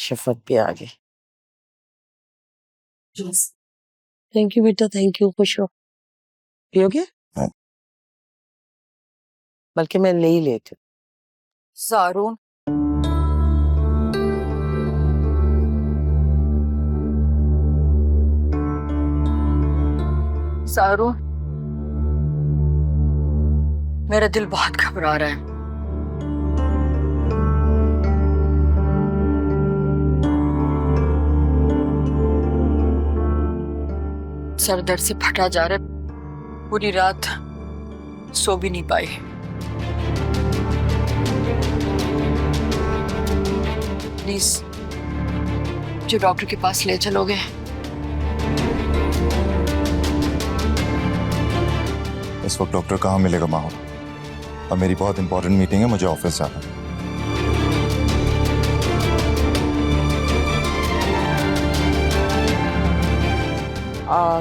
शफक भी आ गई। Thank you बेटा, थैंक यू। खुश हो? पियोगे? बल्कि मैं ले ही लेती हूँ। सारून, सारून, मेरा दिल बहुत घबरा रहा है। सर दर्द से फटा जा रहा है, पूरी रात सो भी नहीं पाई। प्लीज जो डॉक्टर के पास ले चलोगे? इस वक्त डॉक्टर कहाँ मिलेगा माहौल? अब मेरी बहुत इंपॉर्टेंट मीटिंग है, मुझे ऑफिस जाना है।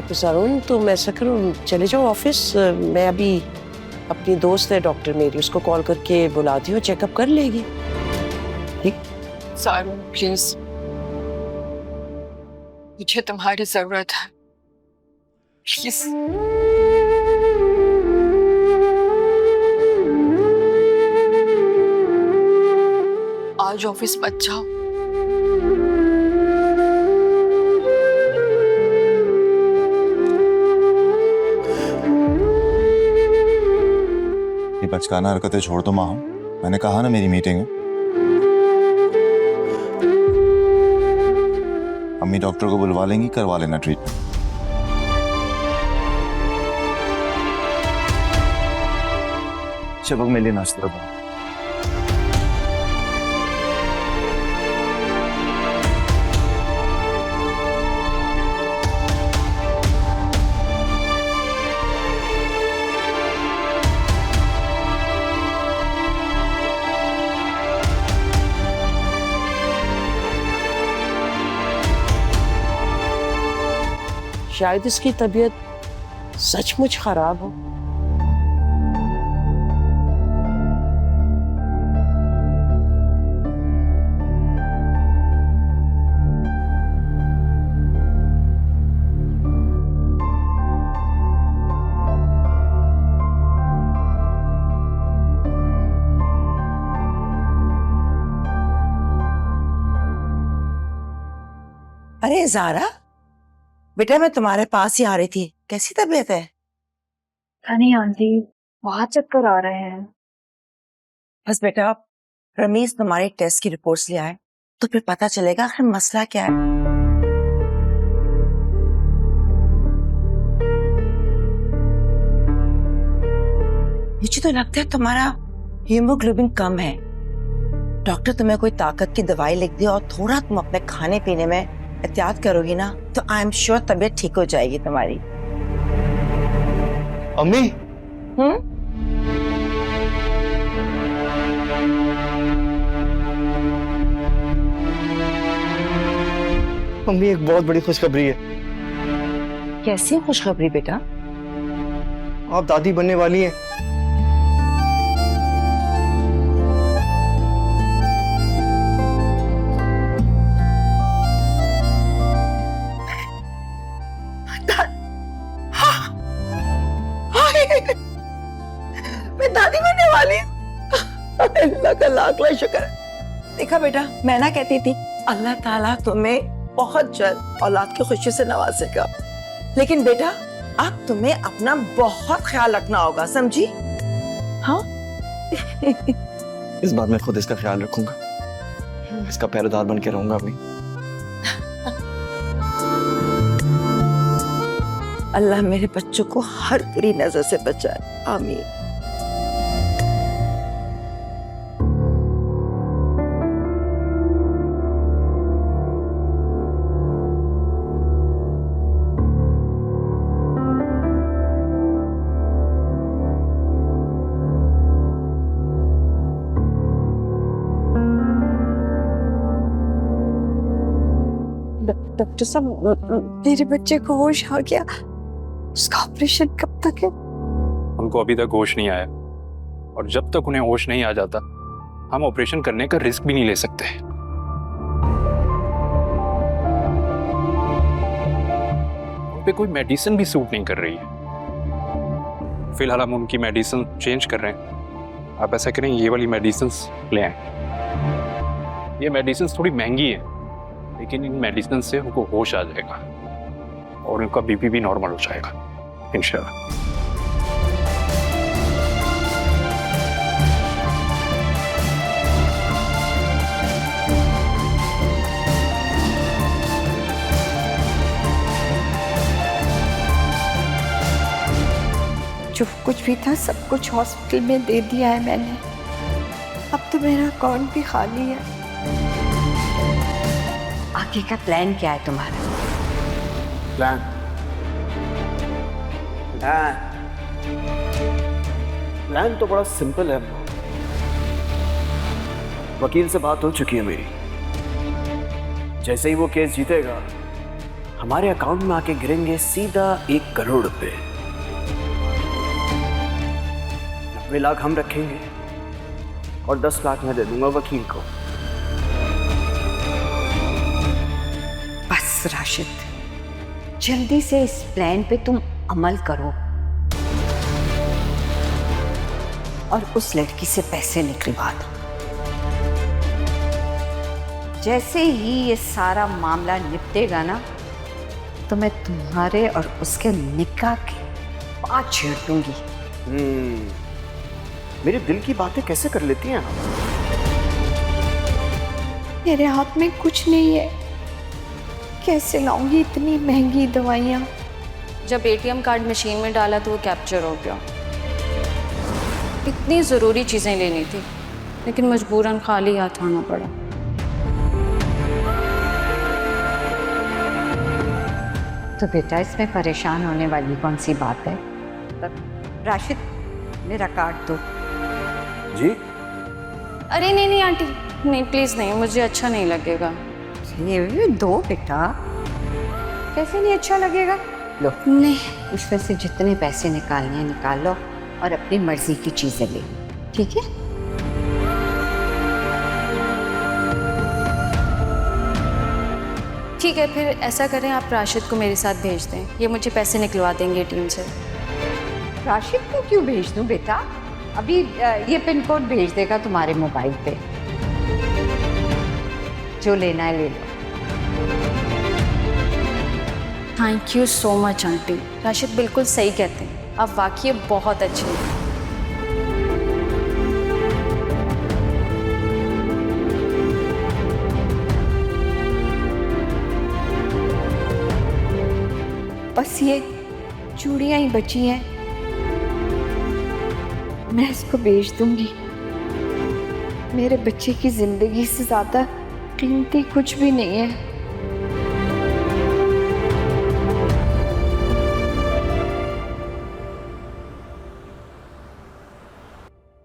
तो सारून, तुम ऐसा करो, चले जाओ ऑफिस। मैं अभी अपनी दोस्त है डॉक्टर मेरी, उसको कॉल करके बुलाती हूँ, चेकअप कर लेगी। ठीक? सारून प्लीज, मुझे तुम्हारी जरूरत है, प्लीज। आज ऑफिस मत जाओ। ये बचकाना हरकतें छोड़ दो माहौल, मैंने कहा ना मेरी मीटिंग है। अम्मी डॉक्टर को बुलवा लेंगी, करवा लेना ट्रीटमेंट। शफक मेरे लिए नाश्ता बनाओ। शायद इसकी तबीयत सचमुच खराब हो। अरे ज़ारा, बेटा मैं तुम्हारे पास ही आ रही थी। कैसी तबीयत है? नहीं आंटी, बहुत चक्कर आ रहे हैं। बस बेटा, रमीज तुम्हारे टेस्ट की रिपोर्ट्स ले आए तो फिर पता चलेगा आखिर मसला क्या है। मुझे तो लगता है तुम्हारा हीमोग्लोबिन कम है। डॉक्टर तुम्हें कोई ताकत की दवाई लिख दी और थोड़ा तुम अपने खाने पीने में एहतियात करोगी ना तो आई एम श्योर तबीयत ठीक हो जाएगी तुम्हारी। अम्मी, अम्मी एक बहुत बड़ी खुशखबरी है। कैसी खुशखबरी बेटा? आप दादी बनने वाली हैं। मैं दादी बनने वाली हूँ। अल्लाह का लाख लाख शुक्र है। देखा बेटा, मैं ना कहती थी अल्लाह ताला तुम्हें बहुत जल्द औलाद की खुशी से नवाजेगा। लेकिन बेटा अब तुम्हें अपना बहुत ख्याल रखना होगा, समझी? हाँ। इस बार मैं खुद इसका ख्याल रखूंगा, इसका पहरेदार बन के रहूंगा अम्मी। अल्लाह मेरे बच्चों को हर बुरी नजर से बचाए, आमीन। डॉक्टर साहब, मेरे बच्चे को होश आ गया। उसका ऑपरेशन कब तक है? उनको अभी तक होश नहीं आया, और जब तक उन्हें होश नहीं आ जाता हम ऑपरेशन करने का रिस्क भी नहीं ले सकते। पे कोई मेडिसिन भी सूट नहीं कर रही है। फिलहाल हम उनकी मेडिसिन चेंज कर रहे हैं। आप ऐसा करें, ये वाली मेडिसिन ले आए। ये मेडिसिन थोड़ी महंगी है, लेकिन इन मेडिसिन से उनको होश आ जाएगा और उनका बीपी भी नॉर्मल हो जाएगा इंशाल्लाह। जो कुछ भी था सब कुछ हॉस्पिटल में दे दिया है मैंने। अब तो मेरा अकाउंट भी खाली है। आगे का प्लान क्या है तुम्हारा? प्लान प्लान तो बड़ा सिंपल है। वकील से बात हो चुकी है मेरी। जैसे ही वो केस जीतेगा, हमारे अकाउंट में आके गिरेंगे सीधा 1 करोड़ रुपए। 90 लाख हम रखेंगे और 10 लाख मैं दे दूंगा वकील को। बस राशिद, जल्दी से इस प्लान पे तुम अमल करो और उस लड़की से पैसे निकलवा दो। जैसे ही ये सारा मामला निपटेगा ना, तो मैं तुम्हारे और उसके निकाह के बात छेड़ दूंगी। मेरे दिल की बातें कैसे कर लेती हैं आप? मेरे हाथ में कुछ नहीं है, कैसे लाऊंगी इतनी महंगी दवाइयाँ? जब एटीएम कार्ड मशीन में डाला तो वो कैप्चर हो गया। इतनी ज़रूरी चीज़ें लेनी थी, लेकिन मजबूरन खाली हाथ आना पड़ा। तो बेटा, इसमें परेशान होने वाली कौन सी बात है? राशिद, मेरा कार्ड दो। जी? अरे नहीं नहीं आंटी, नहीं प्लीज़ नहीं, मुझे अच्छा नहीं लगेगा। ये दो बेटा। कैसे नहीं अच्छा लगेगा? लो, नहीं, उसमें से जितने पैसे निकालने हैं निकाल लो और अपनी मर्जी की चीजें ले लो, ठीक है? ठीक है, फिर ऐसा करें, आप राशिद को मेरे साथ भेज दें, ये मुझे पैसे निकलवा देंगे एटीएम से। राशिद को क्यों भेज दूं बेटा? अभी ये पिन कोड भेज देगा तुम्हारे मोबाइल पे। जो लेना है ले लो। Thank you so much aunty. Rashid बिल्कुल सही कहते हैं, आप वाकई बहुत अच्छे हैं। बस ये चूड़ियाँ ही बची हैं, मैं इसको बेच दूंगी। मेरे बच्चे की जिंदगी से ज्यादा कीमती कुछ भी नहीं है।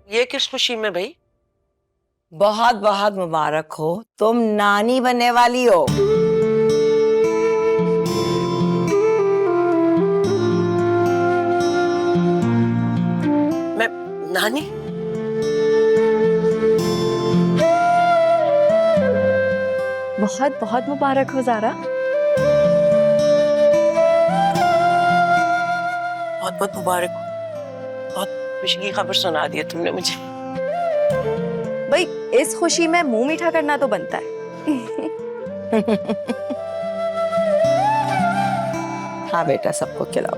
ये किस खुशी में भाई? बहुत बहुत मुबारक हो, तुम नानी बनने वाली हो। मैं नानी? बहुत बहुत मुबारक हो ज़ारा। बहुत बहुत मुबारक हो। बहुत खुशी की खबर सुना दी है तुमने मुझे। भाई, इस खुशी में मुंह मीठा करना तो बनता है। हाँ बेटा, सबको खिलाओ।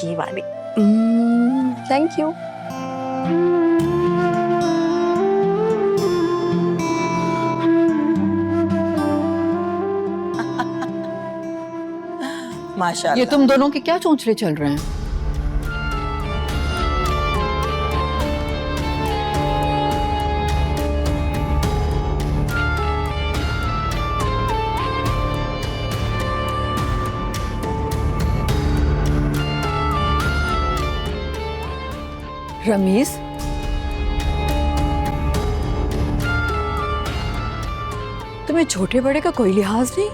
ये वाली। Thank you. माशाल्लाह। ये तुम दोनों के क्या चोंचले चल रहे हैं? रमीज, तुम्हें छोटे बड़े का कोई लिहाज नहीं?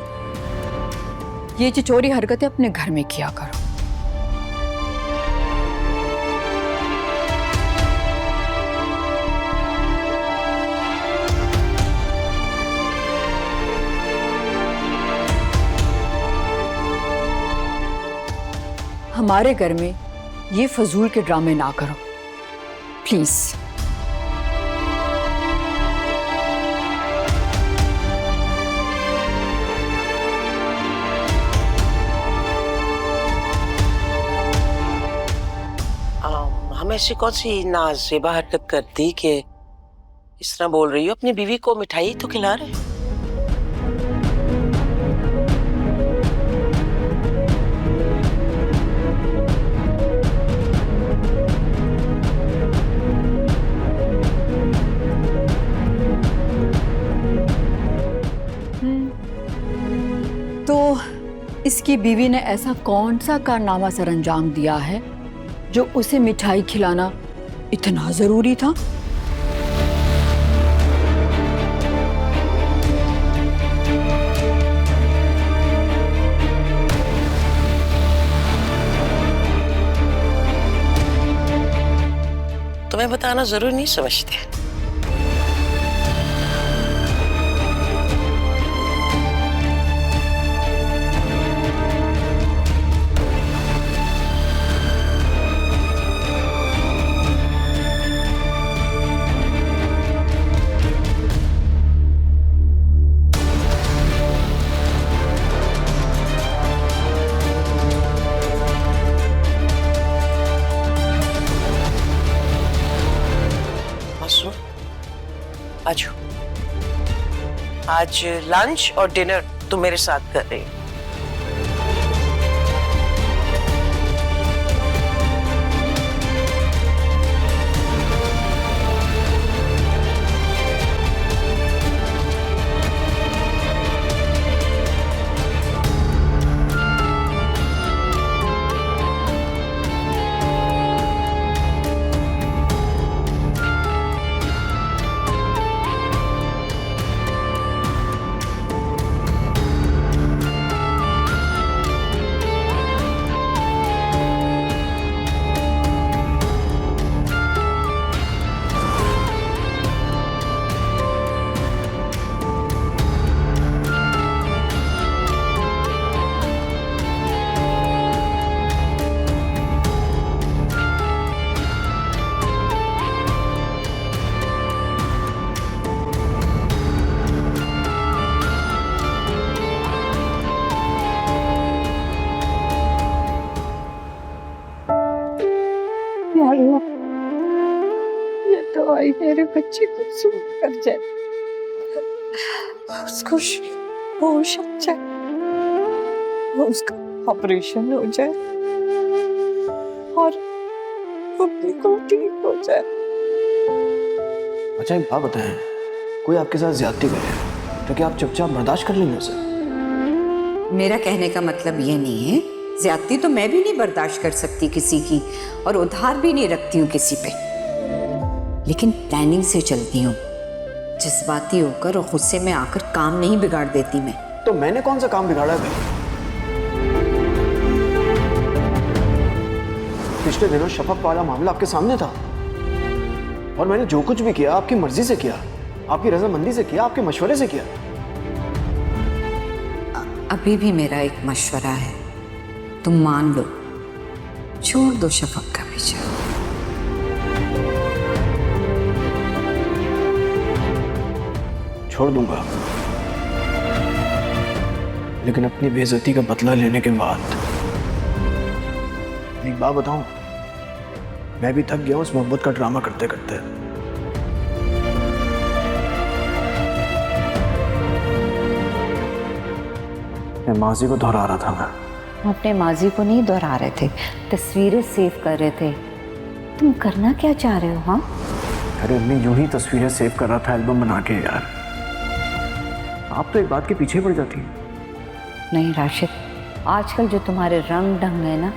ये चिचोरी हरकतें अपने घर में किया करो। हमारे घर में ये फजूल के ड्रामे ना करो प्लीज। हम ऐसी कौन सी नाज़ेबा हरकत करती कि इस तरह बोल रही हो? अपनी बीवी को मिठाई तो खिला रहे। तो इसकी बीवी ने ऐसा कौन सा कारनामा सर अंजाम दिया है जो उसे मिठाई खिलाना इतना जरूरी था? तुम्हें बताना जरूरी नहीं समझते। आज लंच और डिनर तुम मेरे साथ कर रही हो। ये दवाई मेरे बच्चे को सूट कर जाए, उसको होश आ जाए, उसका ऑपरेशन हो जाए और वो बिल्कुल ठीक हो जाए। अच्छा एक बात बताएं, कोई आपके साथ ज्यादती करे तो क्या आप चुपचाप बर्दाश्त कर लेंगे उसे? मेरा कहने का मतलब ये नहीं है, ज्यादती तो मैं भी नहीं बर्दाश्त कर सकती किसी की, और उधार भी नहीं रखती हूँ किसी पे, लेकिन प्लानिंग से चलती हूँ। जज्बाती होकर और गुस्से में आकर काम नहीं बिगाड़ देती मैं। तो मैंने कौन सा काम बिगाड़ा है? पिछले दिनों शफक वाला मामला आपके सामने था और मैंने जो कुछ भी किया आपकी मर्जी से किया, आपकी रजामंदी से किया, आपके मशवरे से किया। अभी भी मेरा एक मशवरा है, तुम मान लो, छोड़ दो शफक का पीछा। छोड़ दूंगा, लेकिन अपनी बेइज्जती का बदला लेने के बाद। एक बात बताऊं, मैं भी थक गया हूं उस मोहब्बत का ड्रामा करते करते। मैं माजी को दोहरा रहा था। मैं अपने माजी को नहीं दोहरा रहे थे, तस्वीरें सेव कर रहे थे। तुम करना क्या चाह रहे हो? हाँ, अरे अम्मी, यूं ही तस्वीरें सेव कर रहा था एल्बम बना के। यार आप तो एक बात के पीछे पड़ जाती है। नहीं राशिद, आजकल जो तुम्हारे रंग ढंग है ना,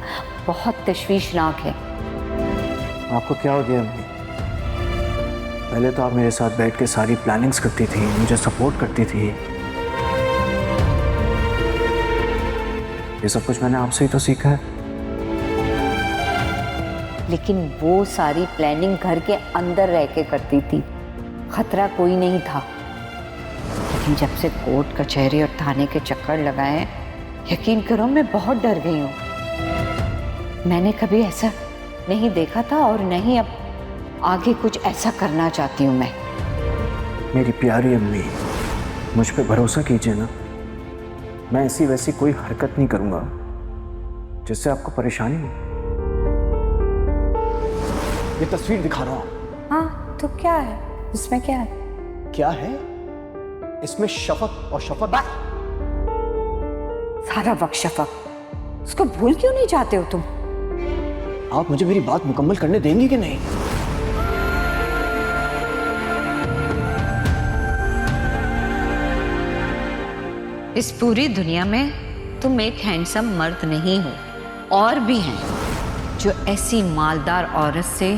बहुत तशवीशनाक है। आपको क्या हो गया अम्मी? पहले तो आप मेरे साथ बैठ के सारी प्लानिंग्स करती थी, मुझे सपोर्ट करती थी। ये सब कुछ मैंने आपसे ही तो सीखा है। लेकिन वो सारी प्लानिंग घर के अंदर रह के करती थी, खतरा कोई नहीं था। लेकिन जब से कोर्ट कचहरी और थाने के चक्कर लगाए, यकीन करो मैं बहुत डर गई हूँ। मैंने कभी ऐसा नहीं देखा था और नहीं अब आगे कुछ ऐसा करना चाहती हूँ मैं। मेरी प्यारी अम्मी, मुझ पे भरोसा कीजिए ना, मैं ऐसी वैसी कोई हरकत नहीं करूंगा जिससे आपको परेशानी हो। ये तस्वीर दिखा रहा हूं। हाँ तो क्या है इसमें, क्या है? क्या है इसमें? शफक और शफक। सारा वक्त शफक, उसको भूल क्यों नहीं जाते हो तुम? आप मुझे मेरी बात मुकम्मल करने देंगी कि नहीं? इस पूरी दुनिया में तुम एक हैंडसम मर्द नहीं हो, और भी हैं जो ऐसी मालदार औरत से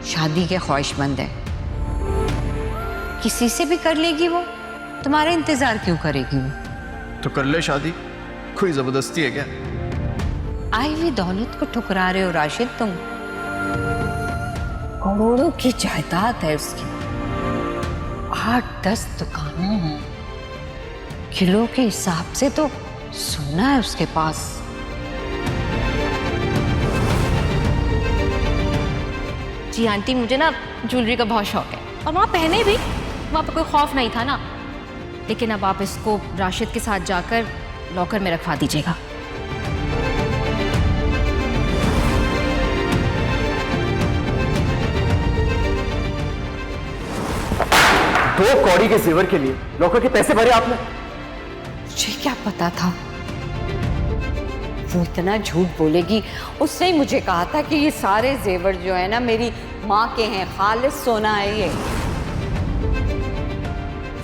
शादी के ख्वाहिशमंद है। किसी से भी कर लेगी वो, तुम्हारा इंतजार क्यों करेगी वो? तो कर ले शादी, कोई जबरदस्ती है क्या? आई हुई दौलत को ठुकरा रहे हो राशिद तुम। करोड़ों की जायदाद है उसकी, 8-10 दुकानें हैं, किलो के हिसाब से तो सोना है उसके पास। जी आंटी, मुझे ना ज्वेलरी का बहुत शौक है और वहाँ पहने भी, वहाँ पे कोई खौफ नहीं था ना। लेकिन अब आप इसको राशिद के साथ जाकर लॉकर में रखवा दीजिएगा। दो कौड़ी के जेवर के लिए लॉकर के पैसे भरे आपने? मुझे क्या पता था वो इतना झूठ बोलेगी। उसने ही मुझे कहा था कि ये सारे जेवर जो है ना मेरी माँ के हैं, खालिस सोना है ये।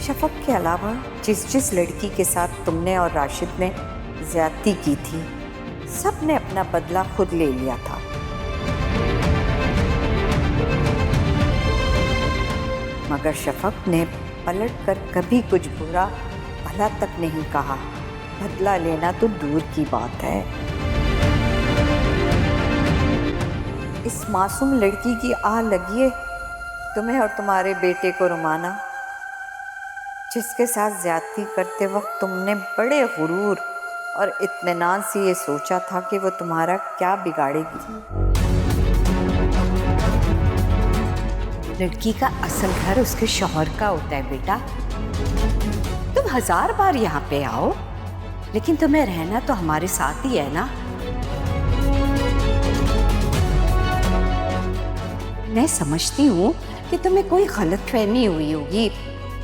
शफक के अलावा जिस लड़की के साथ तुमने और राशिद ने ज्यादती की थी, सब ने अपना बदला खुद ले लिया था। मगर शफक ने पलट कर कभी कुछ बुरा भला तक नहीं कहा। बदला लेना तो दूर की बात है। इस मासूम लड़की की आह लगी है तुम्हें और तुम्हारे बेटे को रुमाना, जिसके साथ ज्यादती करते वक्त तुमने बड़े गुरूर और इत्मीनान से ये सोचा था कि वो तुम्हारा क्या बिगाड़ेगी। लड़की का असल घर उसके शौहर का होता है बेटा। तुम 1000 बार यहाँ पे आओ, लेकिन तुम्हें रहना तो हमारे साथ ही है ना। मैं समझती हूँ कि तुम्हें कोई गलतफहमी हुई होगी,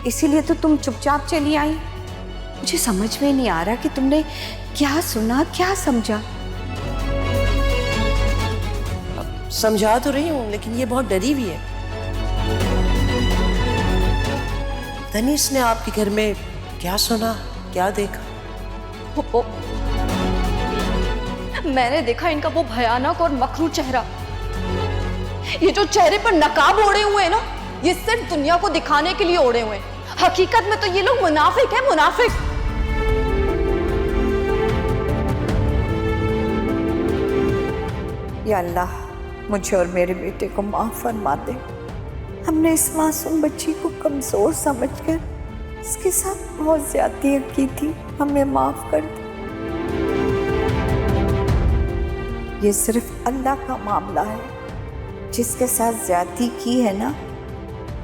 इसीलिए तो तुम चुपचाप चली आई। मुझे समझ में नहीं आ रहा कि तुमने क्या सुना, क्या समझा। समझा तो रही हूँ, लेकिन ये बहुत डरी हुई है। तनीस ने आपके घर में क्या सुना, क्या देखा? मैंने देखा इनका वो भयानक और मकरू चेहरा। ये जो चेहरे पर नकाब ओढ़े हुए हैं ना, ये सिर्फ दुनिया को दिखाने के लिए ओढ़े हुए हैं। हकीकत में तो ये लोग मुनाफिक हैं, मुनाफिक। या अल्लाह, मुझे और मेरे बेटे को माफ फरमा दे। हमने इस मासूम बच्ची को कमजोर समझकर इसके साथ बहुत ज्यादतियां की थी, हमें माफ कर दे। ये सिर्फ अल्लाह का मामला है। जिसके साथ ज्यादती की है ना,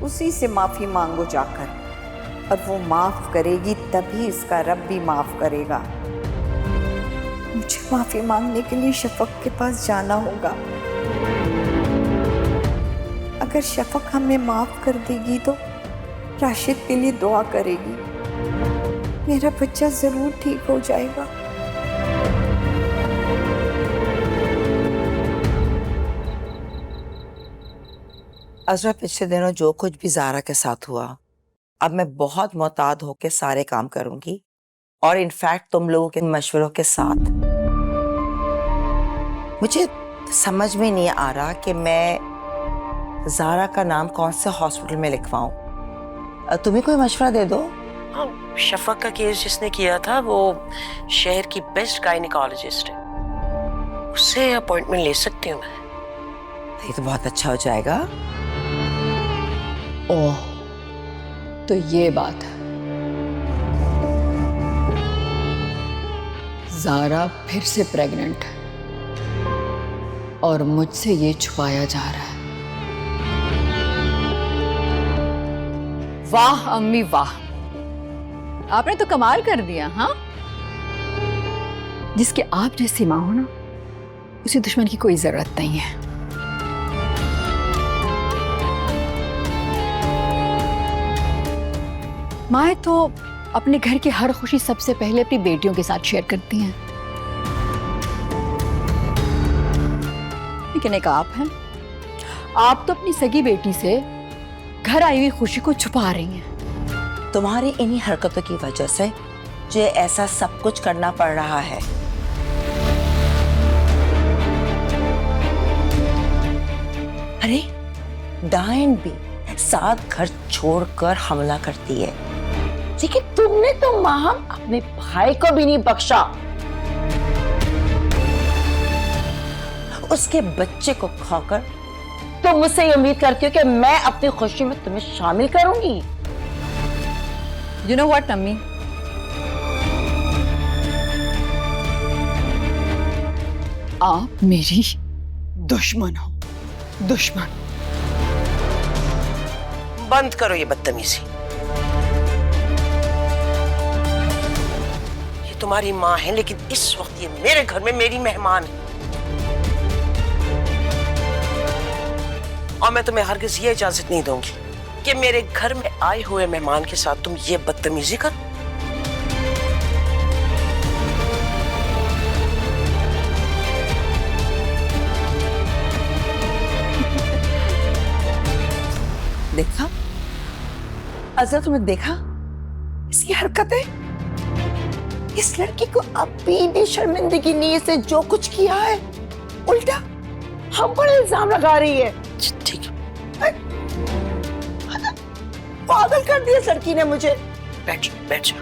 उसी से माफी मांगो जाकर, और वो माफ करेगी तभी इसका रब भी माफ करेगा। मुझे माफी मांगने के लिए शफक के पास जाना होगा। अगर शफक हमें माफ कर देगी तो राशिद के लिए दुआ करेगी। मेरा बच्चा जरूर ठीक हो जाएगा। अजरा, पिछले दिनों जो कुछ भी ज़ारा के साथ हुआ, अब मैं बहुत मोहतात होकर सारे काम करूंगी, और इनफैक्ट तुम लोगों के मशवरों के साथ। मुझे समझ में नहीं आ रहा कि मैं ज़ारा का नाम कौन से हॉस्पिटल में लिखवाऊं। तुम्हें कोई मशवरा दे दो। हाँ, शफक का केस जिसने किया था वो शहर की बेस्ट गायनिकोलॉजिस्ट है, उससे अपॉइंटमेंट ले सकती हूँ मैं। ये तो बहुत अच्छा हो जाएगा। ओह, तो ये बात है। ज़ारा फिर से प्रेग्नेंट है। और मुझसे ये छुपाया जा रहा है। वाह अम्मी वाह, आपने तो कमाल कर दिया। हाँ, जिसके आप जैसी माँ हो ना, उसे दुश्मन की कोई जरूरत नहीं है। माँ तो अपने घर की हर खुशी सबसे पहले अपनी बेटियों के साथ शेयर करती हैं, लेकिन एक आप हैं, आप तो अपनी सगी बेटी से घर आई हुई खुशी को छुपा रही हैं। तुम्हारी इन्हीं हरकतों की वजह से मुझे ऐसा सब कुछ करना पड़ रहा है। अरे डायन भी 7 घर छोड़कर हमला करती है, लेकिन तुमने तो माहम अपने भाई को भी नहीं बख्शा। उसके बच्चे को खाकर तुम मुझसे ये उम्मीद करती हो कि मैं अपनी खुशी में तुम्हें शामिल करूंगी। You know what, अम्मी? आप मेरी दुश्मन हो, दुश्मन। बंद करो ये बदतमीजी। ये तुम्हारी माँ है, लेकिन इस वक्त ये मेरे घर में मेरी मेहमान है, और मैं तुम्हें हरगिज ये इजाजत नहीं दूंगी कि मेरे घर में आए हुए मेहमान के साथ तुम ये बदतमीजी कर। देखा अजर, तुमने देखा इसकी हरकतें? इस लड़की को अभी भी शर्मिंदगी नहीं से जो कुछ किया है, उल्टा हम पर इल्जाम लगा रही है। ठीक है, पागल कर दिया इस लड़की ने मुझे। बैठ जाओ, बैठ जाओ,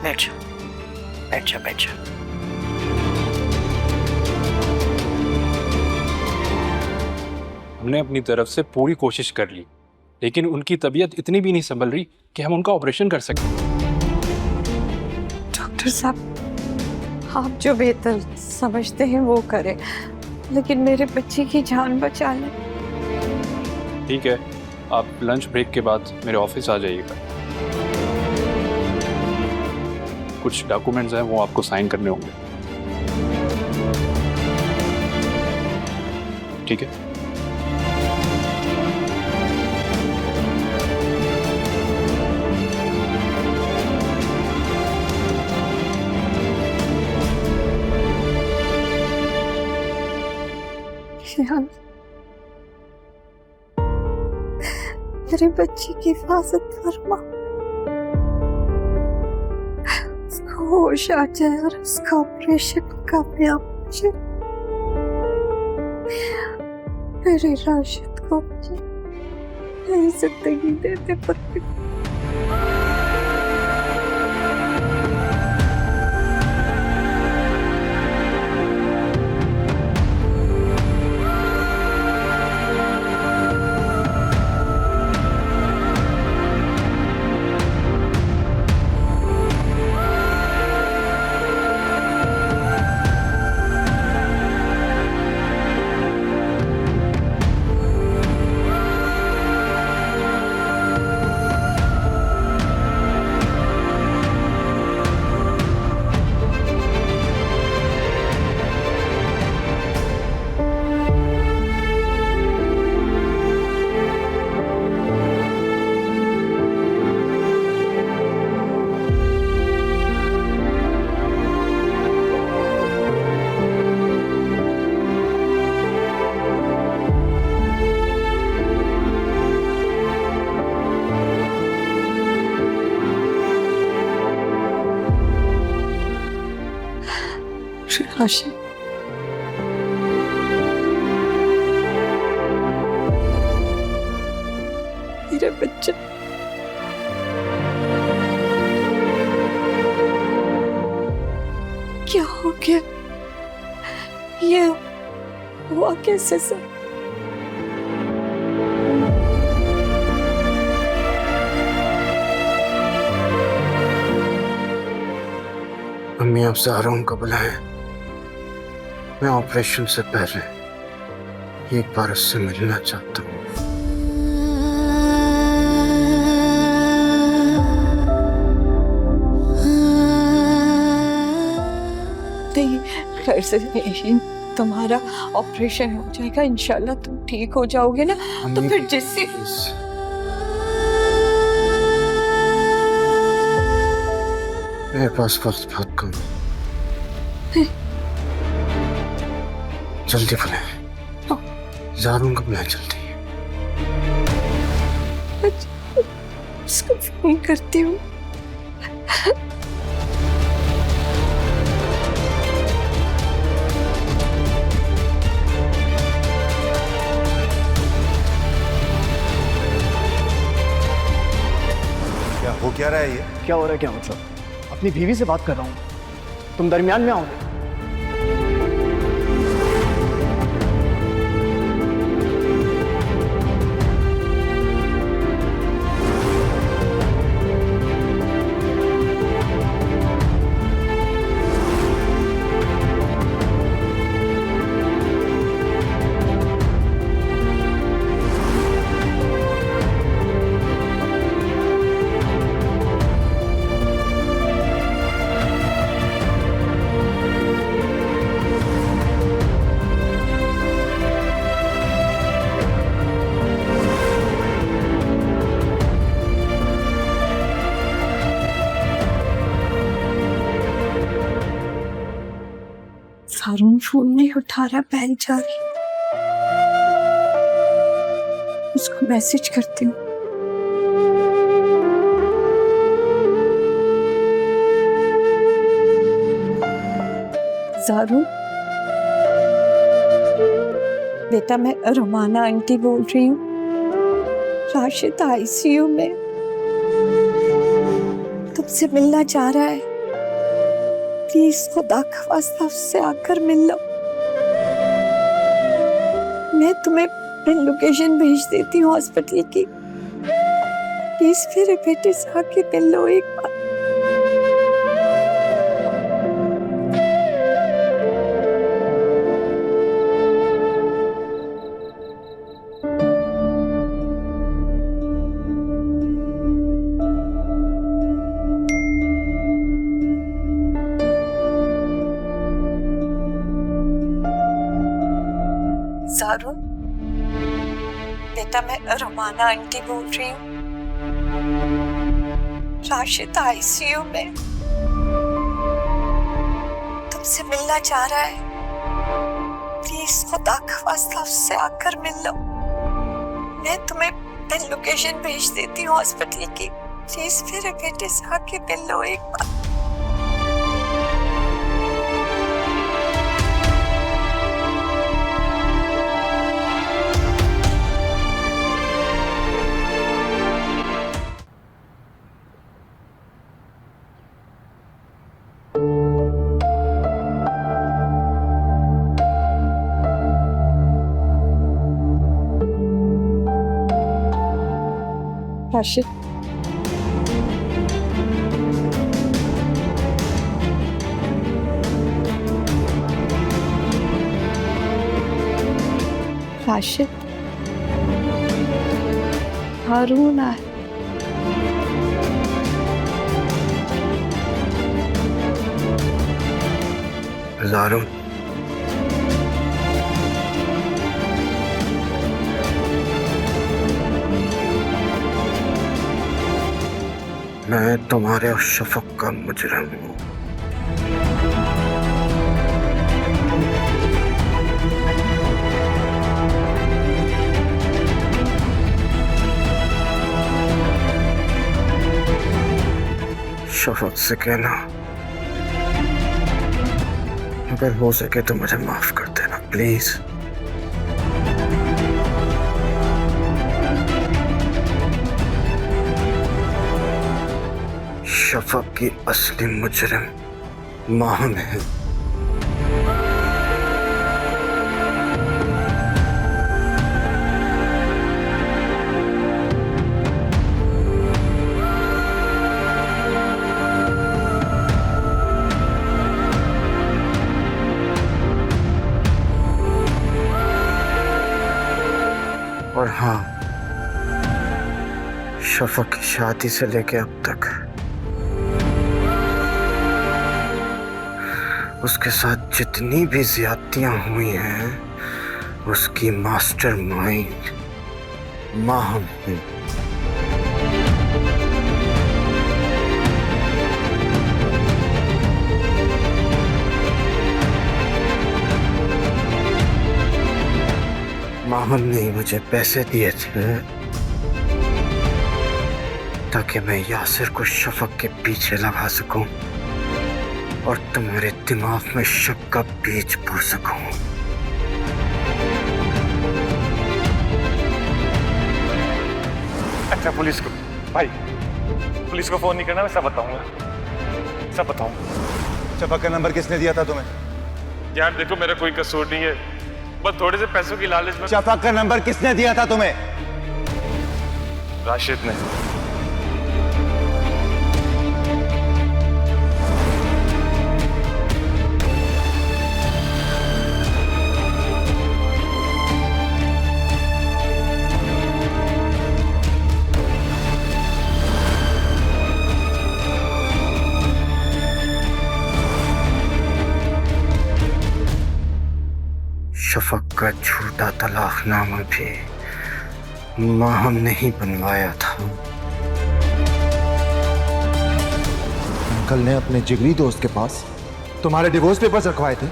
बैठ जाओ, बैठ जाओ, बैठ जाओ। हमने अपनी तरफ से पूरी कोशिश कर ली, लेकिन उनकी तबीयत इतनी भी नहीं संभल रही कि हम उनका ऑपरेशन कर सकें। डॉक्टर साहब, आप जो बेहतर समझते हैं वो करें, लेकिन मेरे बच्चे की जान बचा लें। ठीक है, आप लंच ब्रेक के बाद मेरे ऑफिस आ जाइएगा। कुछ डॉक्यूमेंट्स हैं, वो आपको साइन करने होंगे। ठीक है? मेरे बच्चे की हिफाजत फरमा, उसको होश आ जाए और उसका ऑपरेशन कामयाब हो जाए। मेरे राशिद को नई जिंदगी देते पर राशिद, मेरे बच्चे क्या हो गया? ये हुआ कैसे सर? अम्मी, आप ज़हरा उनको बुलाएं। मैं ऑपरेशन से पहले एक बार उससे मिलना चाहता हूँ। घर से तुम्हारा ऑपरेशन हो जाएगा, इंशाल्लाह तुम ठीक हो जाओगे ना। तो फिर जिससे मेरे पास वक्त बहुत कम है। जल्दी बोले, ज़ारून कब मैं जल्दी। उसको फोन करती हूँ। हो क्या रहा है ये? क्या हो रहा है? क्या मतलब? अपनी बीवी से बात कर रहा हूँ, तुम दरमियान में आओगे? ज़ारून फोन नहीं उठा रहा, बहन जा रही। उसको मैसेज करती हूँ। ज़ारून बेटा, मैं रोमाना आंटी बोल रही हूँ। राशिद आईसीयू में तुमसे मिलना चाह रहा है। प्लीज खुदा का वास्ता उससे आकर मिल लो। मैं तुम्हें लोकेशन भेज देती हूँ हॉस्पिटल की। प्लीज मेरे बेटे से आके मिल लो एक बार। ज़ारून बेटा, मैं रोमाना आंटी बोल रही हूँ। राशिद आईसीयू में तुमसे मिलना चाह रहा है। प्लीज खुदा का वास्ता उससे आकर मिल लो। मैं तुम्हें लोकेशन भेज देती हूँ हॉस्पिटल की। प्लीज मेरे बेटे से आके मिल लो एक बार। राशिद, राशिद, हारून आए। ज़ारून, मैं तुम्हारे और शफक का मुजरिम हूँ। शफक से कहना अगर हो सके तो मुझे माफ कर देना प्लीज। शफक की असली मुजरिम माहन है। और हाँ, शफक की शादी से लेके अब तक उसके साथ जितनी भी ज्यादतियां हुई हैं, उसकी मास्टरमाइंड माहम हूं। माहम ने ही मुझे पैसे दिए थे ताकि मैं यासिर को शफक के पीछे लगा सकूं और तुम्हारे दिमाग में शक का बीज बो सकूं। अच्छा, पुलिस को भाई, पुलिस को फोन नहीं करना, मैं सब बताऊंगा, सब बताऊंगा। शफक का नंबर किसने दिया था तुम्हें? यार देखो, मेरा कोई कसूर नहीं है, बस थोड़े से पैसों की लालच में। शफक का नंबर किसने दिया था तुम्हें? राशिद ने। शफक का झूठा तलाकनामा भी माहम ने ही बनवाया था। अंकल ने अपने जिगरी दोस्त के पास तुम्हारे डिवोर्स पेपर्स रखवाए थे।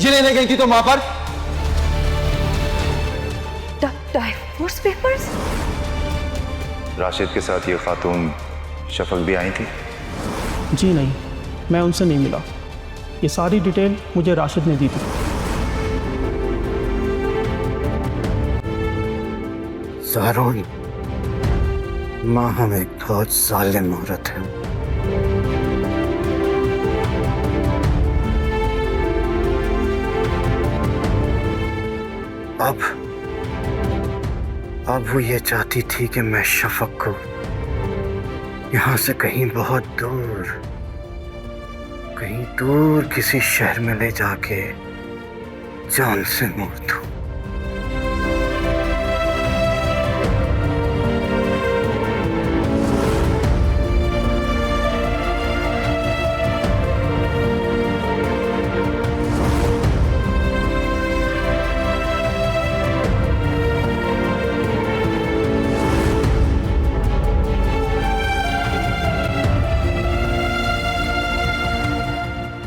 ये लेने गई थी तो वहां पर डाइवोर्स पेपर्स? राशिद के साथ ये खातून शफक भी आई थी? जी नहीं, मैं उनसे नहीं मिला। ये सारी डिटेल मुझे राशिद ने दी थी। ज़ारून, माहम एक बहुत जालिम औरत है। अब वो ये चाहती थी कि मैं शफक को यहाँ से कहीं बहुत दूर, कहीं दूर किसी शहर में ले जाके जान से मार दूं।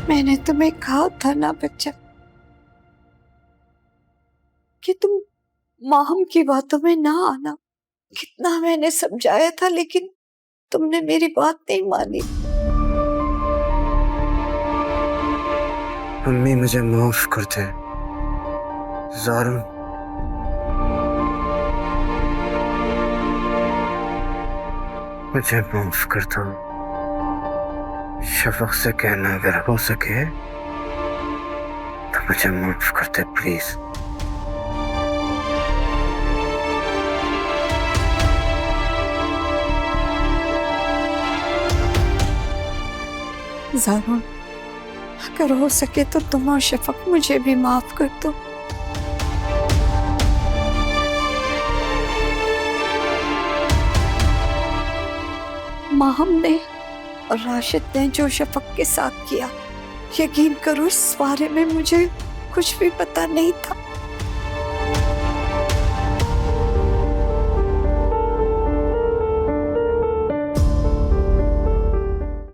मैंने तुम्हें कहा था ना बच्चा कि तुम माहम की बातों में ना आना। कितना मैंने समझाया था, लेकिन तुमने मेरी बात नहीं मानी। अम्मी, मुझे माफ कर दे। ज़ारून, मुझे माफ कर दो। शफक से कहना अगर हो सके तो मुझे माफ कर दे प्लीज। ज़ारून, अगर हो सके तो तुम और शफक मुझे भी माफ कर दो। माहम ने और राशिद ने जो शफक के साथ किया, यकीन करो इस बारे में मुझे कुछ भी पता नहीं था।